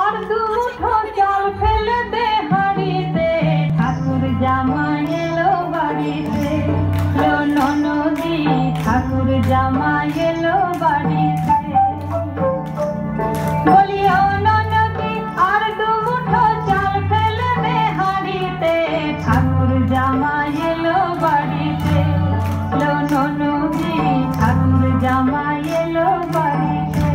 আর দুমুঠো চাল ফেলে দে হাঁড়িতে, ঠাকুর জামাই এলো বাড়িতে। ননদি ঠাকুর জামাই এলো বাড়িতে। বলি ও ননদি আর দুমুঠো চাল ফেলে দে হাঁড়িতে, ঠাকুর জামাই এলো বাড়িতে। ননদি ঠাকুর জামাই এলো বাড়িতে।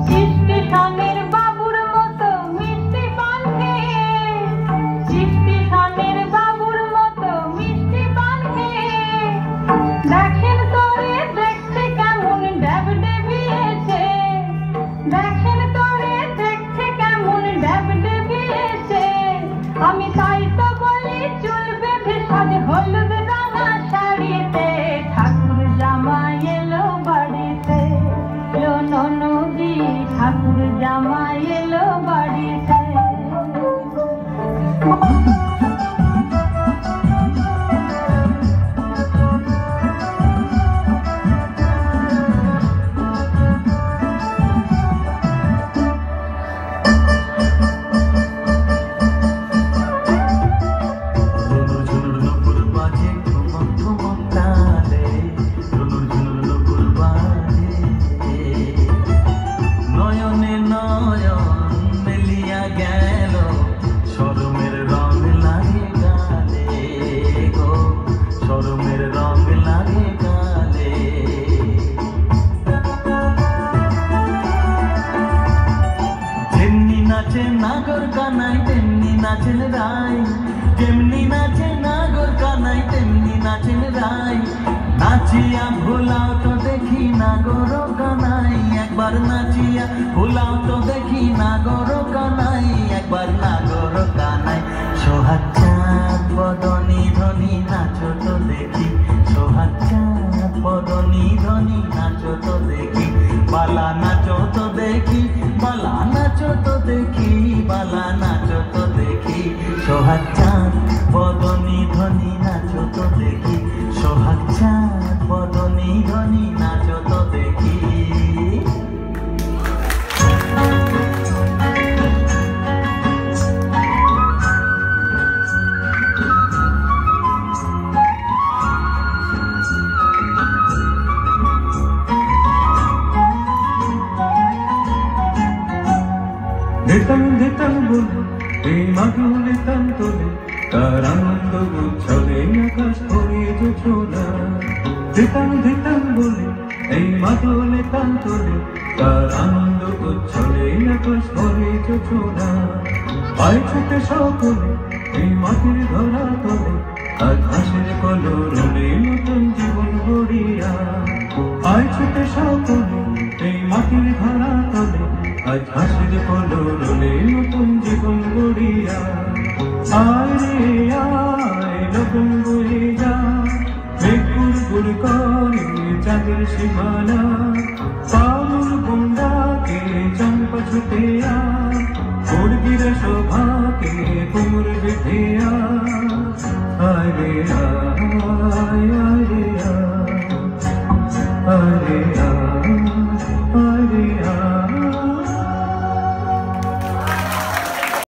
স্টেশনের বাবুর মতো মিষ্টি পান খেয়ে, স্টেশনের বাবুর মতো মিষ্টি পান খেয়ে, দেখেন তোরে দেখতে কেমন ড্যাব ডেবিয়েছে, দেখেন তোরে দেখতে কেমন ড্যাব ডেবিয়েছে। আমি তাই তো বলি চুল বেঁধে সাজে হলুদ রাঙা শাড়িতে, ঠাকুর জামাই এলো বাড়িতে। ননদি ঠাকুর জামাই এলো বাড়িতে। নাচে নাগর কানাই তেমনি নাচেন রাই, যেমনি নাচে নাগর কানাই তেমনি নাচেন রাই। নাচিয়া ভোলাও তো দেখি নাগর কানাই, একবার নাচিয়া ভোলাও তো দেখি নাগর কানাই, একবার নাগর কানাই। সোহাগ চাঁদ বদনি ধনি নাচো তো দেখি, সোহাগ চাঁদ বদনি ধনি নাচো তো দেখি। বালা নাচো তো দেখি, বালা নাচো তো দেখি, বালা নাচো তো দেখি। সোহাগ চাঁদ বদনি ধনি নাচো তো দেখি, সোহাগ চাঁদ বদনি ধনি নাচো তো দেখি। ধিতাং ধিতাং বলে এই মাদুলে তান তোলে, তার আনন্দ উচ্ছলে আকাশ ভরিয়ে যোছনা। ধিতাং ধিতাং বলে এই মাদুলে তান তোলে, তার আনন্দ উচ্ছলে আকাশ ভরিয়ে যোছনা। পায়ে ছুটে সকলে এই মাটির ধরা তোলে, আজ হাসির কলরবে নতুন জীবন গড়িয়া। পায়ে ছুটে সকলে এই মাটির ধরা তোলে, আজ হাসির কলরবে নতুন জীবন গড়িয়া। আয় রে আয় নতুন বয়ে যা, মেঘ গুড় করে চাঁদের সীমানা। পাগল গুন্ডাকে চম্পা ছুটে আয়, মুরগির শোভাকে কুমুর বেঁধে আয়। আয় রে আয়, আয় রে আয়, আয় রে আয়।